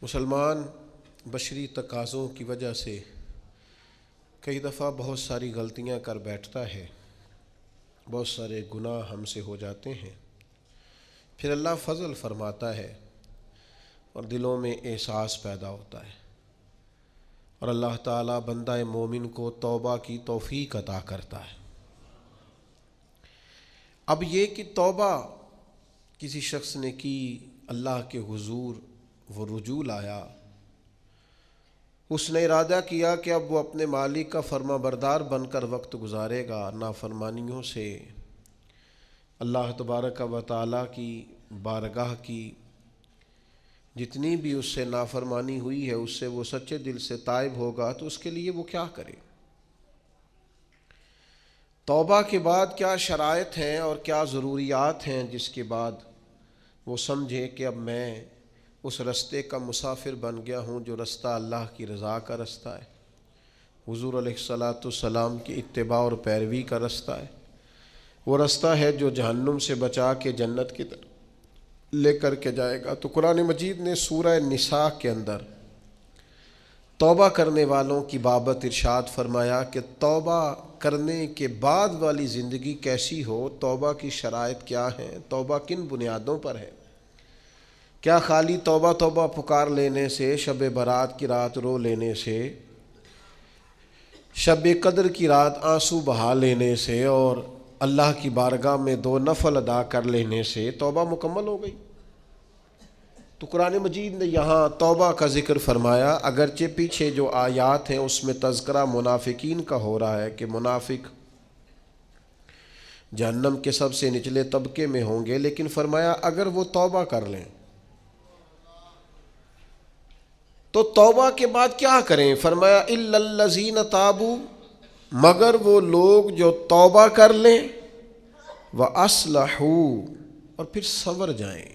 مسلمان بشری تقاضوں کی وجہ سے کئی دفعہ بہت ساری غلطیاں کر بیٹھتا ہے، بہت سارے گناہ ہم سے ہو جاتے ہیں، پھر اللہ فضل فرماتا ہے اور دلوں میں احساس پیدا ہوتا ہے، اور اللہ تعالیٰ بندہ مومن کو توبہ کی توفیق عطا کرتا ہے۔ اب یہ کہ توبہ کسی شخص نے کی، اللہ کے حضور وہ رجوع لایا، اس نے ارادہ کیا کہ اب وہ اپنے مالک کا فرما بردار بن کر وقت گزارے گا، نافرمانیوں سے اللہ تبارک و تعالیٰ کی بارگاہ کی جتنی بھی اس سے نافرمانی ہوئی ہے اس سے وہ سچے دل سے تائب ہوگا، تو اس کے لیے وہ کیا کرے؟ توبہ کے بعد کیا شرائط ہیں اور کیا ضروریات ہیں جس کے بعد وہ سمجھے کہ اب میں اس رستے کا مسافر بن گیا ہوں جو رستہ اللہ کی رضا کا رستہ ہے، حضور علیہ الصلاۃ والسلام کی اتباع اور پیروی کا رستہ ہے، وہ رستہ ہے جو جہنم سے بچا کے جنت کی طرف لے کر کے جائے گا۔ تو قرآن مجید نے سورہ نساء کے اندر توبہ کرنے والوں کی بابت ارشاد فرمایا کہ توبہ کرنے کے بعد والی زندگی کیسی ہو، توبہ کی شرائط کیا ہیں، توبہ کن بنیادوں پر ہے۔ کیا خالی توبہ توبہ پکار لینے سے، شب برات کی رات رو لینے سے، شب قدر کی رات آنسو بہا لینے سے اور اللہ کی بارگاہ میں 2 نفل ادا کر لینے سے توبہ مکمل ہو گئی؟ تو قرآن مجید نے یہاں توبہ کا ذکر فرمایا، اگرچہ پیچھے جو آیات ہیں اس میں تذکرہ منافقین کا ہو رہا ہے کہ منافق جہنم کے سب سے نچلے طبقے میں ہوں گے، لیکن فرمایا اگر وہ توبہ کر لیں تو توبہ کے بعد کیا کریں؟ فرمایا الا الذین تابوا، مگر وہ لوگ جو توبہ کر لیں، وَأَصْلَحُوا، اور پھر سنور جائیں،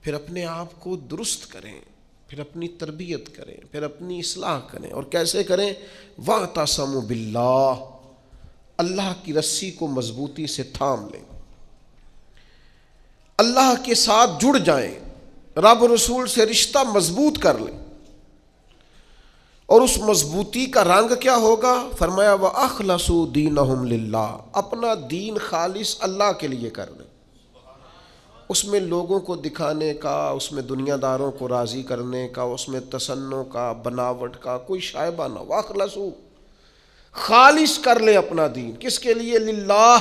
پھر اپنے آپ کو درست کریں، پھر اپنی تربیت کریں، پھر اپنی اصلاح کریں۔ اور کیسے کریں؟ وَاعْتَصَمُوا بِاللَّهِ، اللہ کی رسی کو مضبوطی سے تھام لیں، اللہ کے ساتھ جڑ جائیں، رب رسول سے رشتہ مضبوط کر لیں۔ اور اس مضبوطی کا رنگ کیا ہوگا؟ فرمایا وَأَخْلَصُوا دِينَهُمْ لِلَّهِ، اپنا دین خالص اللہ کے لیے کر لیں، اس میں لوگوں کو دکھانے کا، اس میں دنیا داروں کو راضی کرنے کا، اس میں تصنع کا، بناوٹ کا کوئی شائبہ نہ ہو۔ وَأَخْلَصُوا، خالص کر لیں اپنا دین، کس کے لیے؟ للہ،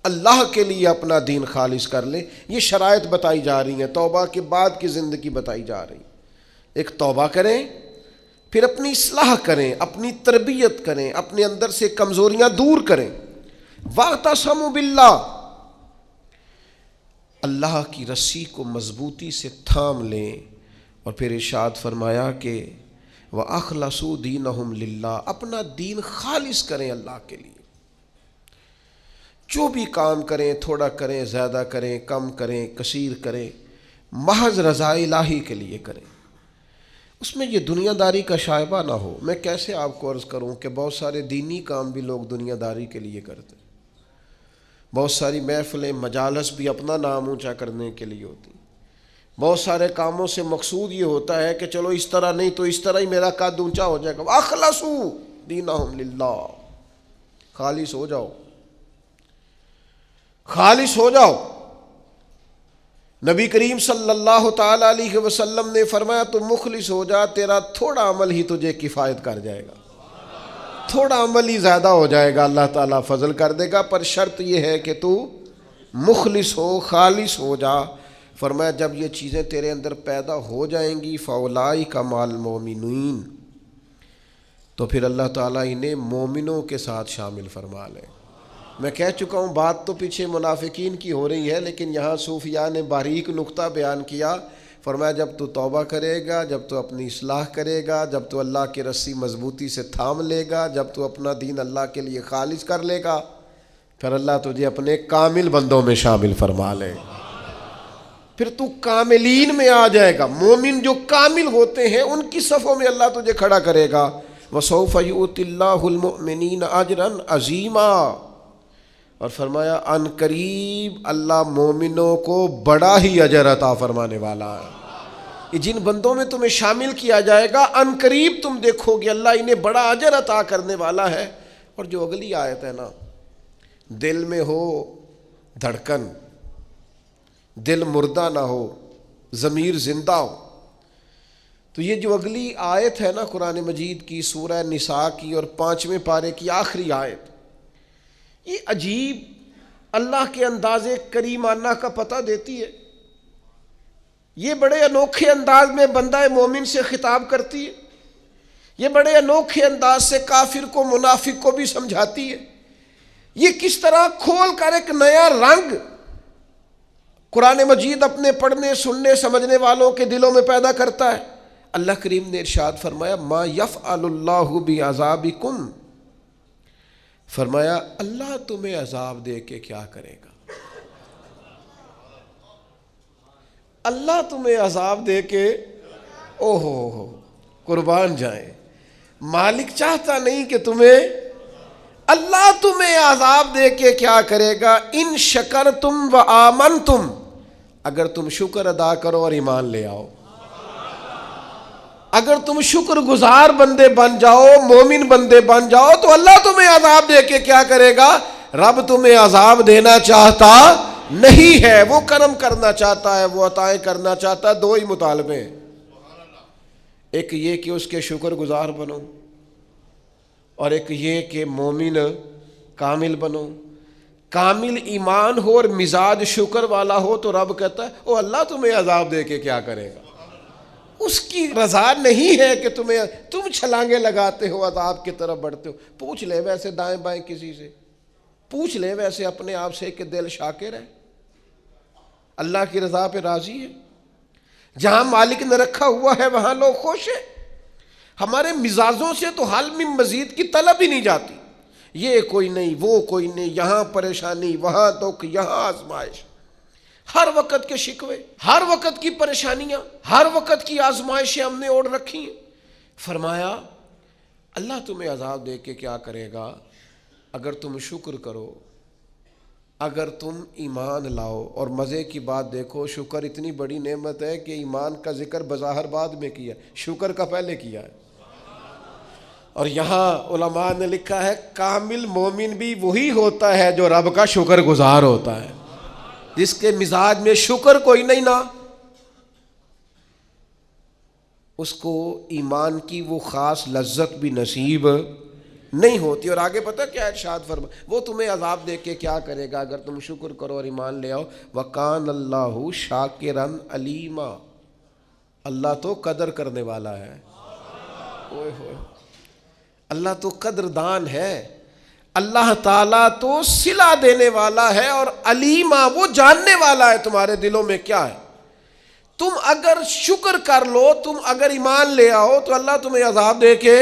اللہ کے لیے اپنا دین خالص کر لیں۔ یہ شرائط بتائی جا رہی ہیں، توبہ کے بعد کی زندگی بتائی جا رہی ہے۔ ایک توبہ کریں، پھر اپنی اصلاح کریں، اپنی تربیت کریں، اپنے اندر سے کمزوریاں دور کریں۔ وَاعْتَصَمُوا بِاللَّهِ، اللہ کی رسی کو مضبوطی سے تھام لیں۔ اور پھر ارشاد فرمایا کہ وَأَخْلَصُوا دِينَهُمْ لِلَّهِ، اپنا دین خالص کریں اللہ کے لیے۔ جو بھی کام کریں، تھوڑا کریں، زیادہ کریں، کم کریں، کثیر کریں، محض رضا الہی کے لیے کریں، اس میں یہ دنیا داری کا شائبہ نہ ہو۔ میں کیسے آپ کو عرض کروں کہ بہت سارے دینی کام بھی لوگ دنیا داری کے لیے کرتے ہیں، بہت ساری محفلیں، مجالس بھی اپنا نام اونچا کرنے کے لیے ہوتی ہیں، بہت سارے کاموں سے مقصود یہ ہوتا ہے کہ چلو اس طرح نہیں تو اس طرح ہی میرا قد اونچا ہو جائے گا۔ وَأَخْلَصُوا دِينَهُمْ لِلَّهِ، خالص ہو جاؤ، خالص ہو جاؤ۔ نبی کریم صلی اللہ تعالی علیہ وسلم نے فرمایا تو مخلص ہو جا، تیرا تھوڑا عمل ہی تجھے کفایت کر جائے گا، تھوڑا عمل ہی زیادہ ہو جائے گا، اللہ تعالیٰ فضل کر دے گا، پر شرط یہ ہے کہ تو مخلص ہو، خالص ہو جا۔ فرمایا جب یہ چیزیں تیرے اندر پیدا ہو جائیں گی فَأُولَٰئِکَ مَعَ الْمُؤْمِنِينَ، تو پھر اللہ تعالیٰ انہیں مومنوں کے ساتھ شامل فرما لے۔ میں کہہ چکا ہوں بات تو پیچھے منافقین کی ہو رہی ہے، لیکن یہاں صوفیاء نے باریک نقطہ بیان کیا۔ فرمایا جب تو توبہ کرے گا، جب تو اپنی اصلاح کرے گا، جب تو اللہ کی رسی مضبوطی سے تھام لے گا، جب تو اپنا دین اللہ کے لیے خالص کر لے گا، پھر اللہ تجھے اپنے کامل بندوں میں شامل فرما لے، پھر تو کاملین میں آ جائے گا۔ مومن جو کامل ہوتے ہیں ان کی صفوں میں اللہ تجھے کھڑا کرے گا۔ وَسَوْفَ يُؤْتِ اللَّهُ الْمُؤْمِنِينَ أَجْرًا عَظِيمًا، اور فرمایا ان قریب اللہ مومنوں کو بڑا ہی اجر عطا فرمانے والا ہے. یہ جن بندوں میں تمہیں شامل کیا جائے گا ان قریب تم دیکھو گے اللہ انہیں بڑا اجر عطا کرنے والا ہے. اور جو اگلی آیت ہے نا، دل میں ہو دھڑکن، دل مردہ نہ ہو، ضمیر زندہ ہو. تو یہ جو اگلی آیت ہے نا قرآن مجید کی سورہ نساء کی اور 5ویں پارے کی آخری آیت، یہ عجیب اللہ کے انداز کریمانہ کا پتہ دیتی ہے. یہ بڑے انوکھے انداز میں بندہ مومن سے خطاب کرتی ہے. یہ بڑے انوکھے انداز سے کافر کو منافق کو بھی سمجھاتی ہے. یہ کس طرح کھول کر ایک نیا رنگ قرآن مجید اپنے پڑھنے سننے سمجھنے والوں کے دلوں میں پیدا کرتا ہے. اللہ کریم نے ارشاد فرمایا ما یفعل اللہ بعذابکم، فرمایا اللہ تمہیں عذاب دے کے کیا کرے گا. اللہ تمہیں عذاب دے کے او ہو قربان جائیں. مالک چاہتا نہیں کہ اللہ تمہیں عذاب دے کے کیا کرے گا. ان شکرتم و آمنتم، اگر تم شکر ادا کرو اور ایمان لے آؤ، اگر تم شکر گزار بندے بن جاؤ، مومن بندے بن جاؤ، تو اللہ تمہیں عذاب دے کے کیا کرے گا. رب تمہیں عذاب دینا چاہتا نہیں ہے، وہ کرم کرنا چاہتا ہے، وہ عطائیں کرنا چاہتا ہے. دو ہی مطالبے، ایک یہ کہ اس کے شکر گزار بنو، اور ایک یہ کہ مومن کامل بنو. کامل ایمان ہو اور مزاج شکر والا ہو تو رب کہتا ہے او اللہ تمہیں عذاب دے کے کیا کرے گا. اس کی رضا نہیں ہے کہ تم چھلانگے لگاتے ہو، عذاب کی طرف بڑھتے ہو. پوچھ لے ویسے دائیں بائیں کسی سے، پوچھ لے ویسے اپنے آپ سے کہ دل شاکر ہے، اللہ کی رضا پہ راضی ہے. جہاں مالک نے رکھا ہوا ہے وہاں لوگ خوش ہیں. ہمارے مزاجوں سے تو حل میں مزید کی طلب ہی نہیں جاتی. یہ کوئی نہیں، وہ کوئی نہیں، یہاں پریشانی، وہاں دکھ، یہاں آزمائش، ہر وقت کے شکوے، ہر وقت کی پریشانیاں، ہر وقت کی آزمائشیں ہم نے اوڑھ رکھی ہیں. فرمایا اللہ تمہیں عذاب دے کے کیا کرے گا اگر تم شکر کرو، اگر تم ایمان لاؤ. اور مزے کی بات دیکھو، شکر اتنی بڑی نعمت ہے کہ ایمان کا ذکر بظاہر بعد میں کیا، شکر کا پہلے کیا ہے. اور یہاں علماء نے لکھا ہے کامل مومن بھی وہی ہوتا ہے جو رب کا شکر گزار ہوتا ہے، جس کے مزاج میں شکر کوئی نہیں نا، اس کو ایمان کی وہ خاص لذت بھی نصیب نہیں ہوتی. اور آگے پتہ کیا ارشاد فرما، وہ تمہیں عذاب دے کے کیا کرے گا اگر تم شکر کرو اور ایمان لے آؤ. وَقَانَ اللَّهُ شَاكِرًا عَلِيمًا، اللہ تو قدر کرنے والا ہے. اوئے ہوئے، اللہ تو قدردان ہے، اللہ تعالیٰ تو صلہ دینے والا ہے، اور علیمہ وہ جاننے والا ہے تمہارے دلوں میں کیا ہے. تم اگر شکر کر لو، تم اگر ایمان لے آؤ تو اللہ تمہیں عذاب دے کے.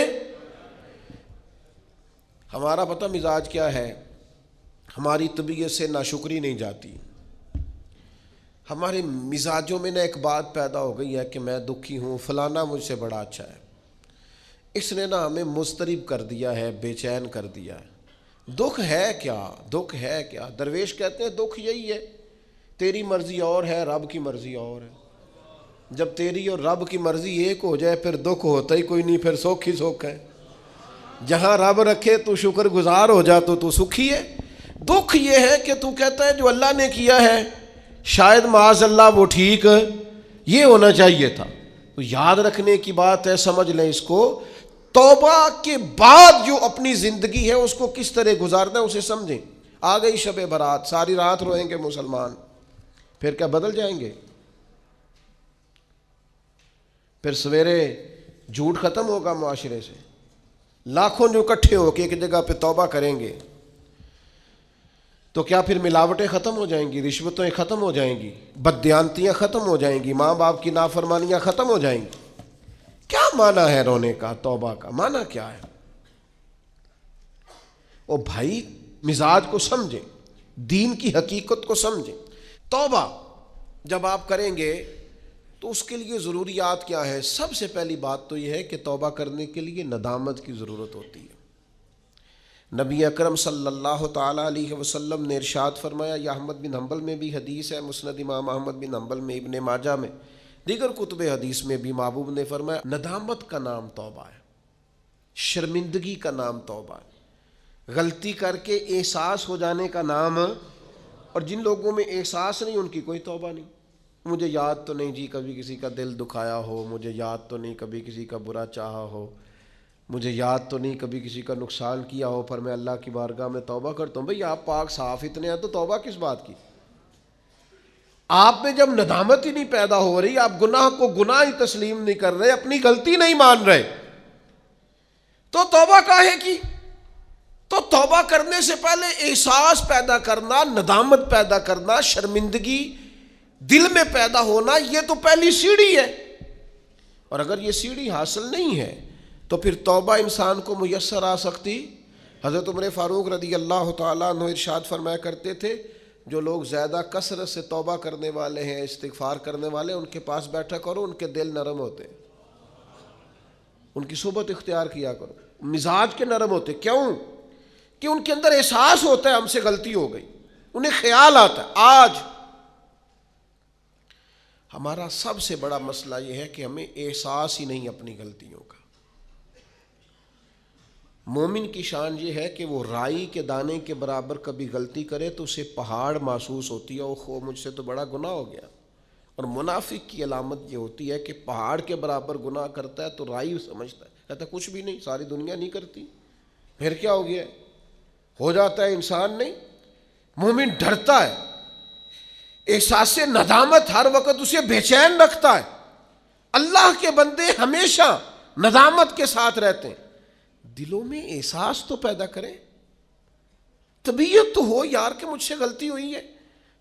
ہمارا پتہ مزاج کیا ہے، ہماری طبیعت سے ناشکری نہیں جاتی. ہمارے مزاجوں میں نہ ایک بات پیدا ہو گئی ہے کہ میں دکھی ہوں، فلانا مجھ سے بڑا اچھا ہے، اس نے نا ہمیں مضطرب کر دیا ہے، بے چین کر دیا ہے. دکھ ہے کیا، دکھ ہے کیا. درویش کہتے ہیں دکھ یہی ہے، تیری مرضی اور ہے، رب کی مرضی اور ہے. جب تیری اور رب کی مرضی ایک ہو جائے پھر دکھ ہوتا ہی کوئی نہیں، پھر سکھ ہی سکھ ہے. جہاں رب رکھے تو شکر گزار ہو جا تو سکھی ہے. دکھ یہ ہے کہ تو کہتا ہے جو اللہ نے کیا ہے شاید معاذ اللہ وہ ٹھیک یہ ہونا چاہیے تھا. تو یاد رکھنے کی بات ہے، سمجھ لیں اس کو. توبہ کے بعد جو اپنی زندگی ہے اس کو کس طرح گزارنا ہے اسے سمجھیں. آ گئی شب برات، ساری رات روئیں گے مسلمان، پھر کیا بدل جائیں گے؟ پھر سویرے جھوٹ ختم ہوگا معاشرے سے، لاکھوں جو اکٹھے ہو کے ایک جگہ پہ توبہ کریں گے تو کیا پھر ملاوٹیں ختم ہو جائیں گی، رشوتیں ختم ہو جائیں گی، بددیانتیاں ختم ہو جائیں گی، ماں باپ کی نافرمانیاں ختم ہو جائیں گی؟ کیا معنی ہے رونے کا؟ توبہ کا معنی کیا ہے؟ او بھائی مزاج کو سمجھیں، دین کی حقیقت کو سمجھیں. توبہ جب آپ کریں گے تو اس کے لیے ضروریات کیا ہیں؟ سب سے پہلی بات تو یہ ہے کہ توبہ کرنے کے لیے ندامت کی ضرورت ہوتی ہے. نبی اکرم صلی اللہ تعالیٰ علیہ وسلم نے ارشاد فرمایا، یہ احمد بن حنبل میں بھی حدیث ہے، مسند امام احمد بن حنبل میں، ابن ماجہ میں، دیگر کتب حدیث میں بھی محبوب نے فرمایا، ندامت کا نام توبہ ہے، شرمندگی کا نام توبہ ہے، غلطی کر کے احساس ہو جانے کا نام، اور جن لوگوں میں احساس نہیں ان کی کوئی توبہ نہیں۔ مجھے یاد تو نہیں جی کبھی کسی کا دل دکھایا ہو، مجھے یاد تو نہیں کبھی کسی کا برا چاہا ہو، مجھے یاد تو نہیں کبھی کسی کا نقصان کیا ہو، پر میں اللہ کی بارگاہ میں توبہ کرتا ہوں۔ بھئی آپ پاک صاف اتنے ہیں تو توبہ کس بات کی؟ آپ میں جب ندامت ہی نہیں پیدا ہو رہی، آپ گناہ کو گناہ ہی تسلیم نہیں کر رہے، اپنی غلطی نہیں مان رہے، تو توبہ کاہے کی؟ تو توبہ کرنے سے پہلے احساس پیدا کرنا، ندامت پیدا کرنا، شرمندگی دل میں پیدا ہونا، یہ تو پہلی سیڑھی ہے۔ اور اگر یہ سیڑھی حاصل نہیں ہے تو پھر توبہ انسان کو میسر آ سکتی؟ حضرت عمر فاروق رضی اللہ تعالیٰ عنہ ارشاد فرمایا کرتے تھے، جو لوگ زیادہ کثرت سے توبہ کرنے والے ہیں، استغفار کرنے والے، ان کے پاس بیٹھا کرو، ان کے دل نرم ہوتے، ان کی صحبت اختیار کیا کرو، مزاج کے نرم ہوتے۔ کیوں؟ کہ ان کے اندر احساس ہوتا ہے ہم سے غلطی ہو گئی، انہیں خیال آتا ہے۔ آج ہمارا سب سے بڑا مسئلہ یہ ہے کہ ہمیں احساس ہی نہیں اپنی غلطیوں کا۔ مومن کی شان یہ ہے کہ وہ رائی کے دانے کے برابر کبھی غلطی کرے تو اسے پہاڑ محسوس ہوتی ہے، اوہ مجھ سے تو بڑا گناہ ہو گیا۔ اور منافق کی علامت یہ ہوتی ہے کہ پہاڑ کے برابر گناہ کرتا ہے تو رائی سمجھتا ہے، کہتا ہے کچھ بھی نہیں، ساری دنیا نہیں کرتی، پھر کیا ہو گیا؟ ہو جاتا ہے انسان نہیں۔ مومن ڈرتا ہے، احساس ندامت ہر وقت اسے بے چین رکھتا ہے۔ اللہ کے بندے ہمیشہ ندامت کے ساتھ رہتے ہیں۔ دلوں میں احساس تو پیدا کریں، طبیعت تو ہو یار کہ مجھ سے غلطی ہوئی ہے۔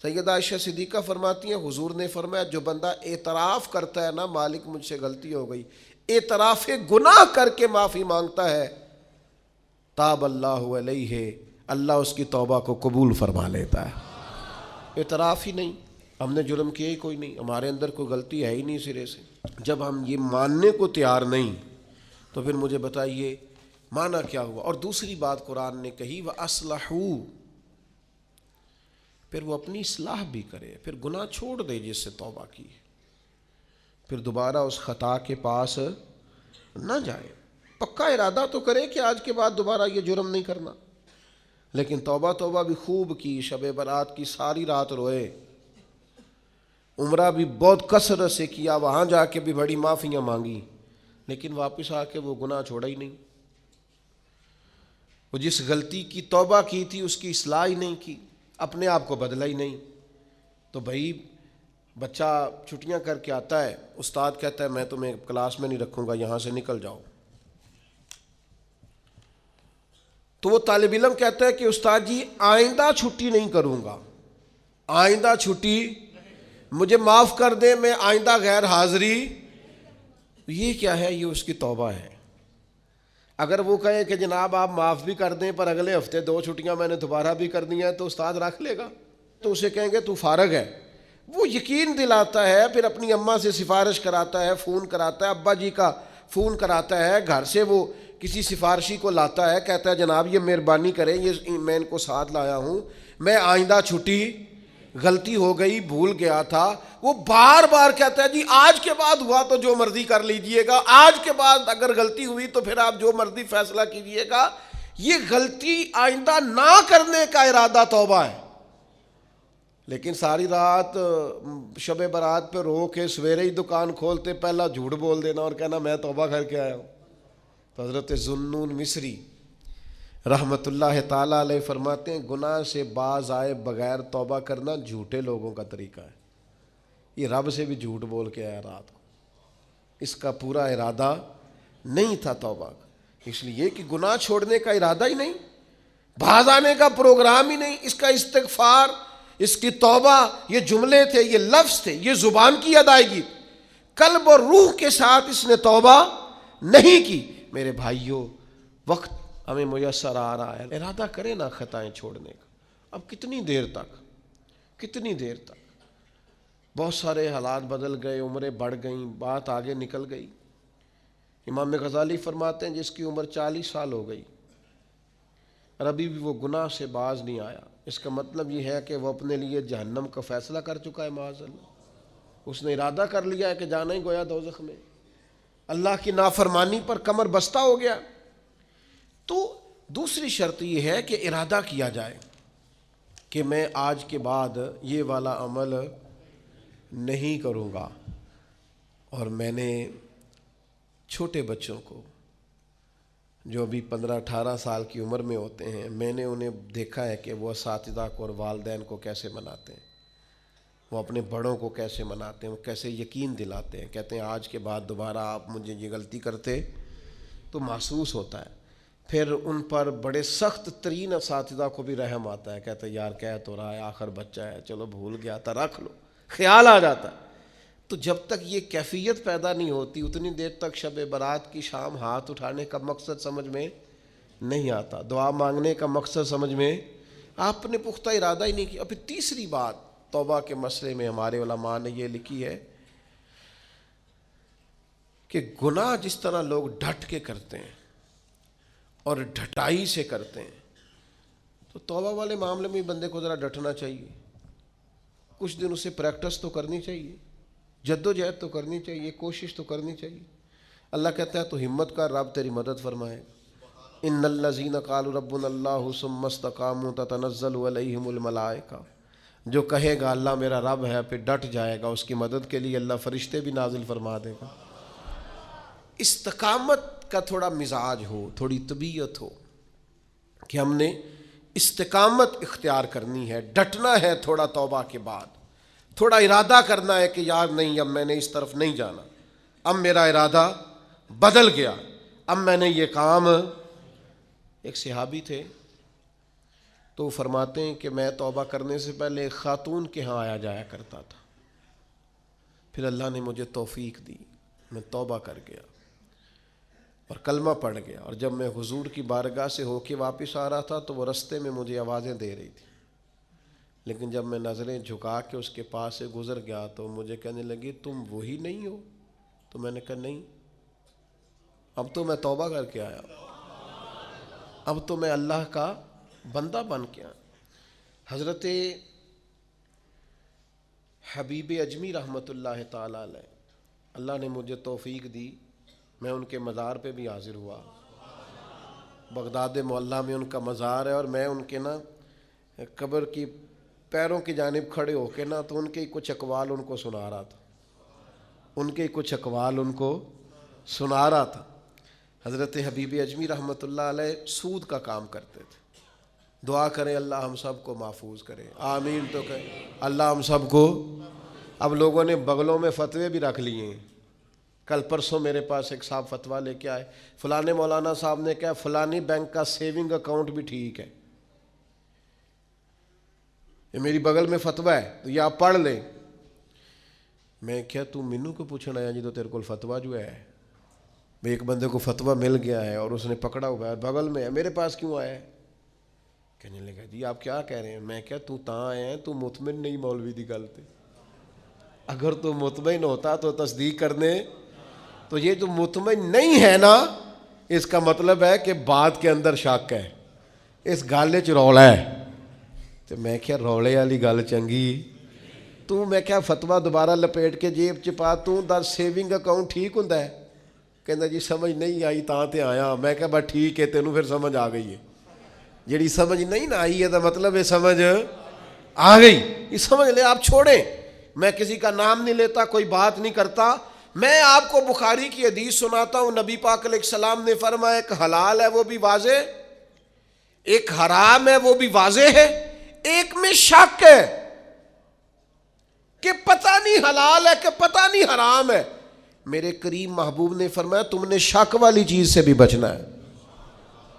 سیدہ عائشہ صدیقہ فرماتی ہیں، حضور نے فرمایا جو بندہ اعتراف کرتا ہے نا، مالک مجھ سے غلطی ہو گئی، اعتراف گناہ کر کے معافی مانگتا ہے، تاب اللہ علیہ، اللہ اس کی توبہ کو قبول فرما لیتا ہے۔ اعتراف ہی نہیں، ہم نے جرم کیا ہی کوئی نہیں، ہمارے اندر کوئی غلطی ہے ہی نہیں سرے سے۔ جب ہم یہ ماننے کو تیار نہیں تو پھر مجھے بتائیے معنی کیا ہوا؟ اور دوسری بات قرآن نے کہی، وَأَصْلَحُوا، پھر وہ اپنی اصلاح بھی کرے، پھر گناہ چھوڑ دے جس سے توبہ کی، پھر دوبارہ اس خطا کے پاس نہ جائے۔ پکا ارادہ تو کرے کہ آج کے بعد دوبارہ یہ جرم نہیں کرنا، لیکن توبہ بھی خوب کی، شب برات کی ساری رات روئے، عمرہ بھی بہت کثرت سے کیا، وہاں جا کے بھی بڑی معافیاں مانگی، لیکن واپس آ کے وہ گناہ چھوڑا ہی نہیں۔ وہ جس غلطی کی توبہ کی تھی اس کی اصلاح ہی نہیں کی، اپنے آپ کو بدلا ہی نہیں۔ تو بھائی بچہ چھٹیاں کر کے آتا ہے، استاد کہتا ہے میں تمہیں کلاس میں نہیں رکھوں گا، یہاں سے نکل جاؤ، تو وہ طالب علم کہتا ہے کہ استاد جی آئندہ چھٹی نہیں کروں گا، آئندہ چھٹی مجھے معاف کر دیں، میں آئندہ غیر حاضری۔ یہ کیا ہے؟ یہ اس کی توبہ ہے۔ اگر وہ کہے کہ جناب آپ معاف بھی کر دیں پر اگلے ہفتے 2 چھٹیاں میں نے دوبارہ بھی کرنی ہے، تو استاد رکھ لے گا؟ تو اسے کہیں گے تو فارغ ہے۔ وہ یقین دلاتا ہے، پھر اپنی اماں سے سفارش کراتا ہے، فون کراتا ہے، ابا جی کا فون کراتا ہے، گھر سے وہ کسی سفارشی کو لاتا ہے، کہتا ہے جناب یہ مہربانی کریں، یہ میں ان کو ساتھ لایا ہوں، میں آئندہ چھٹی غلطی ہو گئی، بھول گیا تھا۔ وہ بار بار کہتا ہے جی آج کے بعد ہوا تو جو مرضی کر لیجئے گا، آج کے بعد اگر غلطی ہوئی تو پھر آپ جو مرضی فیصلہ کیجئے گا۔ یہ غلطی آئندہ نہ کرنے کا ارادہ توبہ ہے۔ لیکن ساری رات شب برات پہ رو کے سویرے ہی دکان کھولتے پہلا جھوٹ بول دینا اور کہنا میں توبہ کر کے آیا ہوں۔ تو حضرت ذوالنون مصری رحمت اللہ تعالیٰ علیہ فرماتے ہیں گناہ سے باز آئے بغیر توبہ کرنا جھوٹے لوگوں کا طریقہ ہے۔ یہ رب سے بھی جھوٹ بول کے آیا رات کو، اس کا پورا ارادہ نہیں تھا توبہ کا، اس لیے کہ گناہ چھوڑنے کا ارادہ ہی نہیں، باز آنے کا پروگرام ہی نہیں۔ اس کا استغفار، اس کی توبہ، یہ جملے تھے، یہ لفظ تھے، یہ زبان کی ادائیگی، قلب اور روح کے ساتھ اس نے توبہ نہیں کی۔ میرے بھائیوں، وقت ہمیں میسر آ رہا ہے، ارادہ کریں نا خطائیں چھوڑنے کا۔ اب کتنی دیر تک بہت سارے حالات بدل گئے، عمریں بڑھ گئیں، بات آگے نکل گئی۔ امام غزالی فرماتے ہیں جس کی عمر 40 سال ہو گئی، اور ابھی بھی وہ گناہ سے باز نہیں آیا، اس کا مطلب یہ ہے کہ وہ اپنے لیے جہنم کا فیصلہ کر چکا ہے معاذ اللہ، اس نے ارادہ کر لیا ہے کہ جانا ہی گویا دوزخ میں، اللہ کی نافرمانی پر کمر بستہ ہو گیا۔ تو دوسری شرط یہ ہے کہ ارادہ کیا جائے کہ میں آج کے بعد یہ والا عمل نہیں کروں گا۔ اور میں نے چھوٹے بچوں کو جو ابھی 15-18 سال کی عمر میں ہوتے ہیں، میں نے انہیں دیکھا ہے کہ وہ اساتذہ کو اور والدین کو کیسے مناتے ہیں، وہ اپنے بڑوں کو کیسے مناتے ہیں، وہ کیسے یقین دلاتے ہیں، کہتے ہیں آج کے بعد دوبارہ آپ مجھے یہ غلطی کرتے تو محسوس ہوتا ہے۔ پھر ان پر بڑے سخت ترین اساتذہ کو بھی رحم آتا ہے، کہتے ہیں یار کہہ تو رہا ہے، آخر بچہ ہے، چلو بھول گیا تھا، رکھ لو، خیال آ جاتا ہے۔ تو جب تک یہ کیفیت پیدا نہیں ہوتی اتنی دیر تک شب برات کی شام ہاتھ اٹھانے کا مقصد سمجھ میں نہیں آتا، دعا مانگنے کا مقصد سمجھ میں، آپ نے پختہ ارادہ ہی نہیں کیا۔ پھر تیسری بات توبہ کے مسئلے میں ہمارے علماء نے یہ لکھی ہے کہ گناہ جس طرح لوگ ڈٹ کے کرتے ہیں اور ڈھٹائی سے کرتے ہیں، تو توبہ والے معاملے میں بندے کو ذرا ڈٹنا چاہیے، کچھ دن اسے پریکٹس تو کرنی چاہیے، جد و جہد تو کرنی چاہیے، کوشش تو کرنی چاہیے۔ اللہ کہتا ہے تو ہمت کر، رب تیری مدد فرمائے گا۔ ان الذین قالوا ربنا اللہ ثم استقاموا تتنزل علیہم الملائکہ، جو کہے گا اللہ میرا رب ہے پھر ڈٹ جائے گا، اس کی مدد کے لیے اللہ فرشتے بھی نازل فرما دے گا۔ استقامت کا تھوڑا مزاج ہو، تھوڑی طبیعت ہو کہ ہم نے استقامت اختیار کرنی ہے، ڈٹنا ہے تھوڑا توبہ کے بعد، تھوڑا ارادہ کرنا ہے کہ یار نہیں اب میں نے اس طرف نہیں جانا، اب میرا ارادہ بدل گیا، اب میں نے یہ کام۔ ایک صحابی تھے تو فرماتے ہیں کہ میں توبہ کرنے سے پہلے ایک خاتون کے ہاں آیا جایا کرتا تھا، پھر اللہ نے مجھے توفیق دی، میں توبہ کر گیا اور کلمہ پڑھ گیا، اور جب میں حضور کی بارگاہ سے ہو کے واپس آ رہا تھا تو وہ رستے میں مجھے آوازیں دے رہی تھی، لیکن جب میں نظریں جھکا کے اس کے پاس سے گزر گیا تو مجھے کہنے لگی تم وہی نہیں ہو؟ تو میں نے کہا نہیں، اب تو میں توبہ کر کے آیا، اب تو میں اللہ کا بندہ بن کے آیا۔ حضرت حبیب اجمی رحمۃ اللہ تعالی علیہ، اللہ نے مجھے توفیق دی، میں ان کے مزار پہ بھی حاضر ہوا، بغداد معلیٰ میں ان کا مزار ہے، اور میں ان کے نا قبر کی پیروں کی جانب کھڑے ہو کے نا تو ان کے کچھ اقوال ان کو سنا رہا تھا، ان کے کچھ اقوال ان کو سنا رہا تھا۔ حضرت حبیب اجمی رحمۃ اللہ علیہ سود کا کام کرتے تھے، دعا کریں اللہ ہم سب کو محفوظ کرے، آمین تو کہیں، اللہ ہم سب کو۔ اب لوگوں نے بغلوں میں فتوے بھی رکھ لیے ہیں، کل پرسوں میرے پاس ایک صاحب فتویٰ لے کے آئے، فلانے مولانا صاحب نے کہا فلانی بینک کا سیونگ اکاؤنٹ بھی ٹھیک ہے، یہ میری بغل میں فتویٰ ہے تو یہ آپ پڑھ لیں۔ میں کیا تو مینو کو پوچھنا آیا جی تو تیرے کو فتویٰ جو ہے، ایک بندے کو فتویٰ مل گیا ہے اور اس نے پکڑا ہوا ہے بغل میں ہے، میرے پاس کیوں آیا ہے؟ کہنے لگا جی آپ کیا کہہ رہے ہیں؟ میں کیا تو تاں آئے ہیں تو مطمئن نہیں مولوی دی گل تے، اگر تو مطمئن ہوتا تو تصدیق کرنے، تو یہ جو مطمئن نہیں ہے نا اس کا مطلب ہے کہ بات کے اندر شک ہے، اس گل چ رولا ہے۔ تو میں کیا رولے والی گل چنگی، تو میں کیا فتویٰ دوبارہ لپیٹ کے جیب چ پا، تو دا سیونگ اکاؤنٹ ٹھیک ہوندا ہے؟ کہندا جی سمجھ نہیں آئی تاں تے آیا۔ میں کہا بس ٹھیک ہے تینوں پھر سمجھ آ گئی ہے، جیڑی سمجھ نہیں نہ آئی ہے دا مطلب ہے سمجھ آ گئی، یہ سمجھ لے آپ چھوڑیں۔ میں کسی کا نام نہیں لیتا، کوئی بات نہیں کرتا، میں آپ کو بخاری کی حدیث سناتا ہوں، نبی پاک علیہ السلام نے فرمایا ایک حلال ہے وہ بھی واضح، ایک حرام ہے وہ بھی واضح ہے، ایک میں شک ہے کہ پتہ نہیں حلال ہے کہ پتہ نہیں حرام ہے۔ میرے کریم محبوب نے فرمایا تم نے شک والی چیز سے بھی بچنا ہے،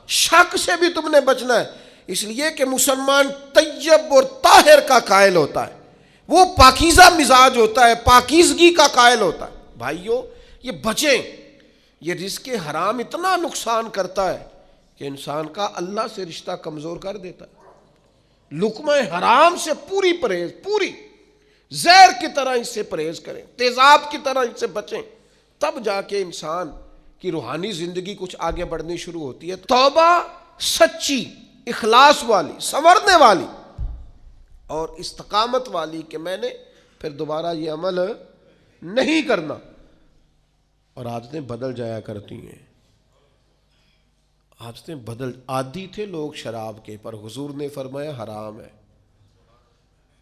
شک سے بھی تم نے بچنا ہے، اس لیے کہ مسلمان طیب اور طاہر کا قائل ہوتا ہے، وہ پاکیزہ مزاج ہوتا ہے، پاکیزگی کا قائل ہوتا ہے۔ بھائیو یہ بچیں، یہ رزق حرام اتنا نقصان کرتا ہے کہ انسان کا اللہ سے رشتہ کمزور کر دیتا ہے۔ لقمہ حرام سے پوری پرہیز، پوری زہر کی طرح اس سے پرہیز کریں، تیزاب کی طرح اس سے بچیں، تب جا کے انسان کی روحانی زندگی کچھ آگے بڑھنی شروع ہوتی ہے۔ توبہ سچی اخلاص والی، سنورنے والی اور استقامت والی کہ میں نے پھر دوبارہ یہ عمل نہیں کرنا. اور عادتیں بدل جایا کرتی ہیں، عادتیں بدل. عادی تھے لوگ شراب کے، پر حضور نے فرمایا حرام ہے،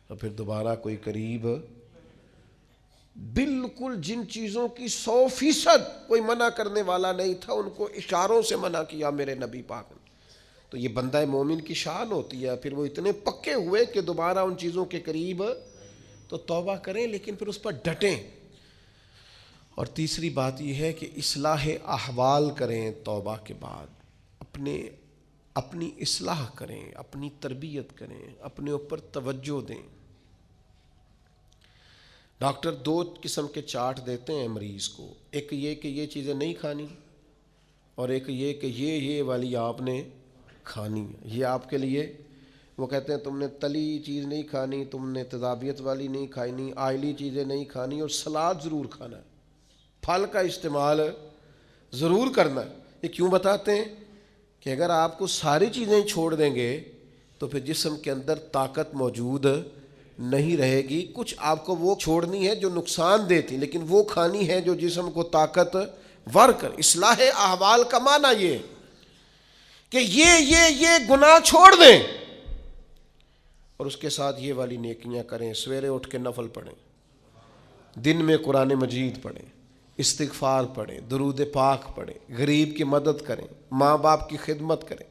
تو پھر دوبارہ کوئی قریب بالکل جن چیزوں کی 100% کوئی منع کرنے والا نہیں تھا ان کو اشاروں سے منع کیا میرے نبی پاک نے. تو یہ بندہ مومن کی شان ہوتی ہے. پھر وہ اتنے پکے ہوئے کہ دوبارہ ان چیزوں کے قریب تو توبہ کریں، لیکن پھر اس پر ڈٹیں. اور تیسری بات یہ ہے کہ اصلاح احوال کریں توبہ کے بعد، اپنی اصلاح کریں، اپنی تربیت کریں، اپنے اوپر توجہ دیں. ڈاکٹر 2 قسم کے چارٹ دیتے ہیں مریض کو، ایک یہ کہ یہ چیزیں نہیں کھانی، اور ایک یہ کہ یہ والی آپ نے کھانی ہے، یہ آپ کے لیے. وہ کہتے ہیں تم نے تلی چیز نہیں کھانی، تم نے تیزابیت والی نہیں کھانی، آئلی چیزیں نہیں کھانی، اور سلاد ضرور کھانا ہے، پھل کا استعمال ضرور کرنا ہے. یہ کیوں بتاتے ہیں کہ اگر آپ کو ساری چیزیں چھوڑ دیں گے تو پھر جسم کے اندر طاقت موجود نہیں رہے گی. کچھ آپ کو وہ چھوڑنی ہے جو نقصان دیتی، لیکن وہ کھانی ہے جو جسم کو طاقت ور کر. اصلاح احوال کا معنی یہ کہ یہ گناہ چھوڑ دیں اور اس کے ساتھ یہ والی نیکیاں کریں. سویرے اٹھ کے نفل پڑھیں، دن میں قرآن مجید پڑھیں، استغفار پڑھیں، درود پاک پڑھیں، غریب کی مدد کریں، ماں باپ کی خدمت کریں،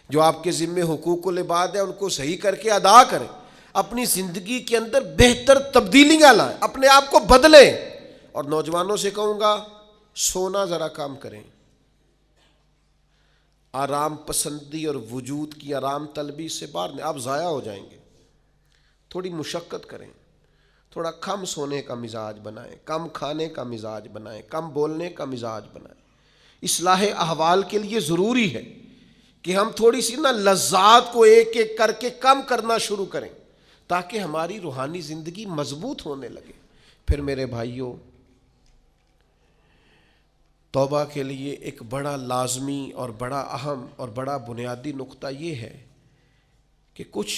جو آپ کے ذمے حقوق العباد ہیں ان کو صحیح کر کے ادا کریں. اپنی زندگی کے اندر بہتر تبدیلیاں لائیں، اپنے آپ کو بدلیں. اور نوجوانوں سے کہوں گا سونا ذرا کم کریں، آرام پسندی اور وجود کی آرام طلبی سے باہر نہیں، آپ ضائع ہو جائیں گے. تھوڑی مشقت کریں، تھوڑا کم سونے کا مزاج بنائیں، کم کھانے کا مزاج بنائیں، کم بولنے کا مزاج بنائیں. اصلاح احوال کے لیے ضروری ہے کہ ہم تھوڑی سی لذات کو ایک ایک کر کے کم کرنا شروع کریں تاکہ ہماری روحانی زندگی مضبوط ہونے لگے. پھر میرے بھائیوں، توبہ کے لیے ایک بڑا لازمی اور بڑا اہم اور بڑا بنیادی نقطہ یہ ہے کہ کچھ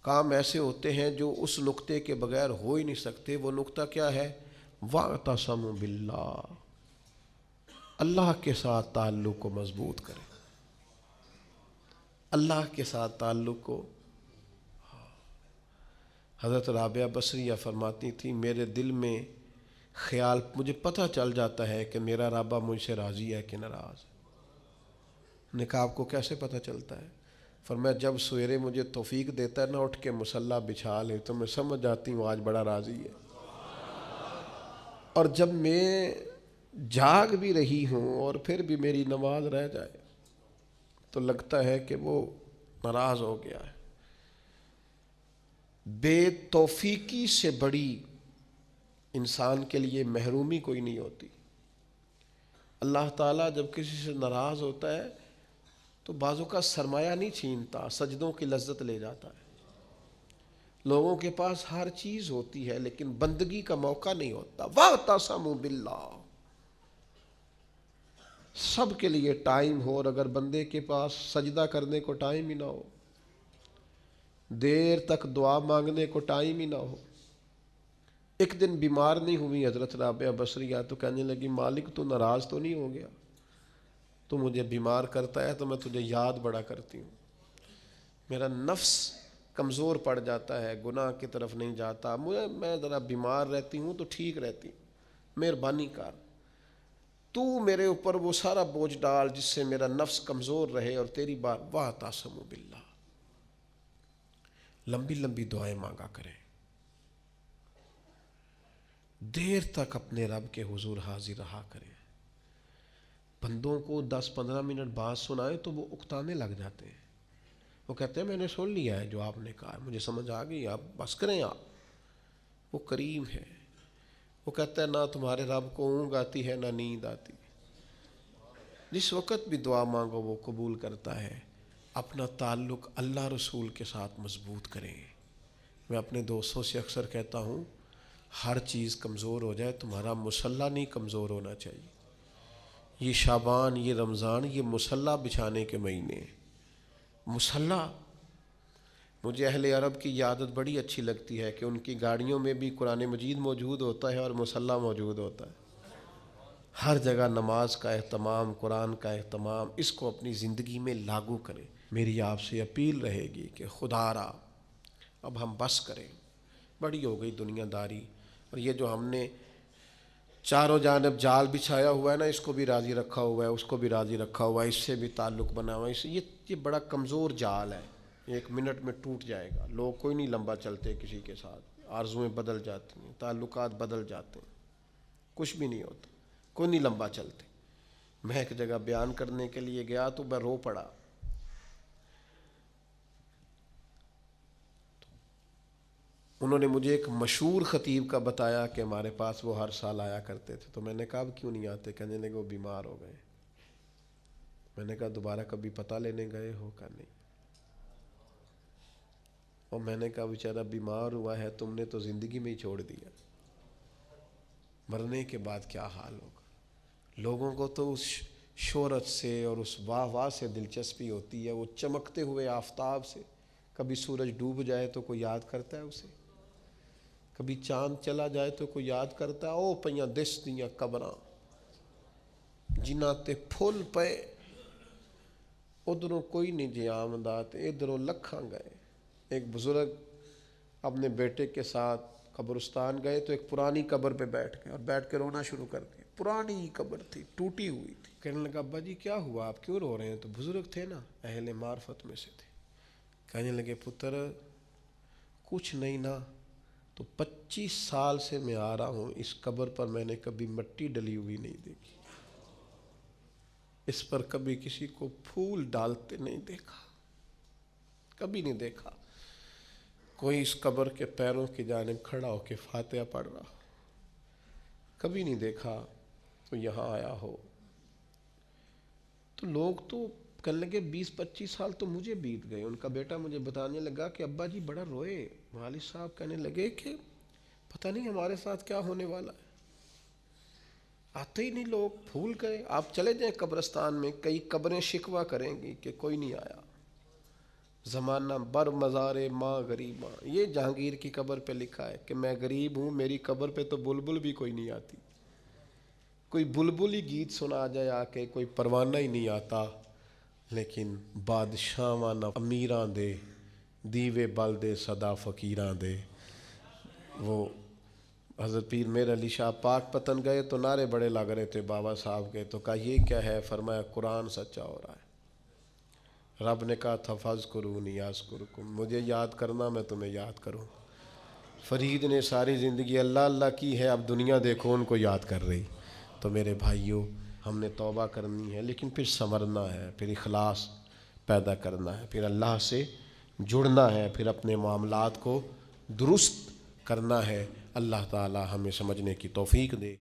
کام ایسے ہوتے ہیں جو اس نقطے کے بغیر ہو ہی نہیں سکتے. وہ نقطہ کیا ہے؟ وَاعْتَصِمُوا بِاللَّهِ، اللہ کے ساتھ تعلق کو مضبوط کریں، اللہ کے ساتھ تعلق کو. حضرت رابعہ بصریہ فرماتی تھی میرے دل میں خیال، مجھے پتہ چل جاتا ہے کہ میرا رب مجھ سے راضی ہے کہ ناراض. نے کہا آپ کو کیسے پتہ چلتا ہے؟ فرمایا جب سویرے مجھے توفیق دیتا ہے نا اٹھ کے مصلی بچھا لے تو میں سمجھ جاتی ہوں آج بڑا راضی ہے. اور جب میں جاگ بھی رہی ہوں اور پھر بھی میری نماز رہ جائے تو لگتا ہے کہ وہ ناراض ہو گیا ہے. بے توفیقی سے بڑی انسان کے لیے محرومی کوئی نہیں ہوتی. اللہ تعالیٰ جب کسی سے ناراض ہوتا ہے تو بعضوں کا سرمایہ نہیں چھینتا، سجدوں کی لذت لے جاتا ہے. لوگوں کے پاس ہر چیز ہوتی ہے لیکن بندگی کا موقع نہیں ہوتا. وَاعْتَصِمُوا بِاللَّهِ، سب کے لیے ٹائم ہو، اور اگر بندے کے پاس سجدہ کرنے کو ٹائم ہی نہ ہو، دیر تک دعا مانگنے کو ٹائم ہی نہ ہو. ایک دن بیمار نہیں ہوئی حضرت رابعہ بصریہ تو کہنے لگی مالک تو ناراض تو نہیں ہو گیا؟ تو مجھے بیمار کرتا ہے تو میں تجھے یاد بڑا کرتی ہوں، میرا نفس کمزور پڑ جاتا ہے، گناہ کی طرف نہیں جاتا، میں ذرا بیمار رہتی ہوں تو ٹھیک رہتی ہوں، مہربانی کر تو میرے اوپر وہ سارا بوجھ ڈال جس سے میرا نفس کمزور رہے اور تیری بات. وَاعْتَصِمُوا بِاللَّهِ، لمبی لمبی دعائیں مانگا کریں، دیر تک اپنے رب کے حضور حاضر رہا کریں. بندوں کو 10-15 منٹ بات سنائے تو وہ اکتانے لگ جاتے ہیں. وہ کہتے ہیں میں نے سن لیا ہے جو آپ نے کہا، مجھے سمجھ آ گئی، آپ بس کریں. آپ وہ کریم ہے، وہ کہتا ہے نہ تمہارے رب کو اونگ آتی ہے نہ نیند آتی. جس وقت بھی دعا مانگو وہ قبول کرتا ہے. اپنا تعلق اللہ رسول کے ساتھ مضبوط کریں. میں اپنے دوستوں سے اکثر کہتا ہوں ہر چیز کمزور ہو جائے تمہارا مصلی نہیں کمزور ہونا چاہیے. یہ شعبان، یہ رمضان، یہ مصلی بچھانے کے مہینے، مصلی، مجھے اہل عرب کی یہ عادت بڑی اچھی لگتی ہے کہ ان کی گاڑیوں میں بھی قرآن مجید موجود ہوتا ہے اور مصلی موجود ہوتا ہے۔ ہر جگہ نماز کا اہتمام، قرآن کا اہتمام، اس کو اپنی زندگی میں لاگو کریں۔ میری آپ سے اپیل رہے گی کہ خدا را اب ہم بس کریں، بڑی ہو گئی دنیا داری، اور یہ جو ہم نے چاروں جانب جال بچھایا ہوا ہے نا، اس کو بھی راضی رکھا ہوا ہے، اس کو بھی راضی رکھا ہوا ہے، اس سے بھی تعلق بنا ہوا ہے، یہ بڑا کمزور جال ہے، ایک منٹ میں ٹوٹ جائے گا۔ لوگ کوئی نہیں لمبا چلتے کسی کے ساتھ، آرزویں بدل جاتی ہیں، تعلقات بدل جاتے ہیں، کچھ بھی نہیں ہوتا، کوئی نہیں لمبا چلتے۔ میں ایک جگہ بیان کرنے کے لیے گیا تو میں رو پڑا۔ انہوں نے مجھے ایک مشہور خطیب کا بتایا کہ ہمارے پاس وہ ہر سال آیا کرتے تھے، تو میں نے کہا اب کیوں نہیں آتے؟ کہنے لگے وہ بیمار ہو گئے۔ میں نے کہا دوبارہ کبھی پتہ لینے گئے ہو؟ کہا نہیں۔ اور میں نے کہا بیچارہ بیمار ہوا ہے، تم نے تو زندگی میں ہی چھوڑ دیا، مرنے کے بعد کیا حال ہوگا؟ لوگوں کو تو اس شہرت سے اور اس واہ واہ سے دلچسپی ہوتی ہے، وہ چمکتے ہوئے آفتاب سے، کبھی سورج ڈوب جائے تو کوئی یاد کرتا ہے اسے، کبھی چاند چلا جائے تو کوئی یاد کرتا ہے۔ او پئیاں دس دیاں قبراں جنہاں تے پھول پے، ادھروں کوئی نہیں جی آمدہ تے ادھروں لکھاں گئے۔ ایک بزرگ اپنے بیٹے کے ساتھ قبرستان گئے تو ایک پرانی قبر پہ بیٹھ گئے اور بیٹھ کے رونا شروع کر دیا۔ پرانی قبر تھی، ٹوٹی ہوئی تھی۔ کہنے لگا ابا جی کیا ہوا، آپ کیوں رو رہے ہیں؟ تو بزرگ تھے نا، اہل معرفت میں سے تھے۔ کہنے لگے پتر کچھ نہیں نا، تو 25 سال سے میں آ رہا ہوں، اس قبر پر میں نے کبھی مٹی ڈلی ہوئی نہیں دیکھی، اس پر کبھی کسی کو پھول ڈالتے نہیں دیکھا، کبھی نہیں دیکھا کوئی اس قبر کے پیروں کی جانب کھڑا ہو کے فاتحہ پڑھ رہا، کبھی نہیں دیکھا کوئی یہاں آیا ہو۔ تو لوگ تو کہنے لگے 20-25 سال تو مجھے بیت گئے۔ ان کا بیٹا مجھے بتانے لگا کہ ابا جی بڑا روئے، والد صاحب کہنے لگے کہ پتہ نہیں ہمارے ساتھ کیا ہونے والا ہے، آتے ہی نہیں لوگ، بھول گئے۔ آپ چلے جائیں قبرستان میں، کئی قبریں شکوہ کریں گی کہ کوئی نہیں آیا، زمانہ بر مزار ماں غریباں۔ یہ جہانگیر کی قبر پہ لکھا ہے کہ میں غریب ہوں، میری قبر پہ تو بلبل بھی کوئی نہیں آتی، کوئی بلبل ہی گیت سنا جائے آ کے، کوئی پروانہ ہی نہیں آتا۔ لیکن بادشاہاں نہ امیراں دے، دیوے بل دے صدا فقیراں دے۔ وہ حضرت پیر میر علی شاہ پاک پتن گئے تو نعرے بڑے لگ رہے تھے بابا صاحب کے، تو کہا یہ کیا ہے؟ فرمایا قرآن سچا ہو رہا ہے۔ رب نے کہا تھا فاذکرونی اذکرکم، مجھے یاد کرنا میں تمہیں یاد کروں۔ فرید نے ساری زندگی اللہ اللہ کی ہے، اب دنیا دیکھو ان کو یاد کر رہی۔ تو میرے بھائیوں، ہم نے توبہ کرنی ہے، لیکن پھر سنورنا ہے، پھر اخلاص پیدا کرنا ہے، پھر اللہ سے جڑنا ہے، پھر اپنے معاملات کو درست کرنا ہے۔ اللہ تعالی ہمیں سمجھنے کی توفیق دے۔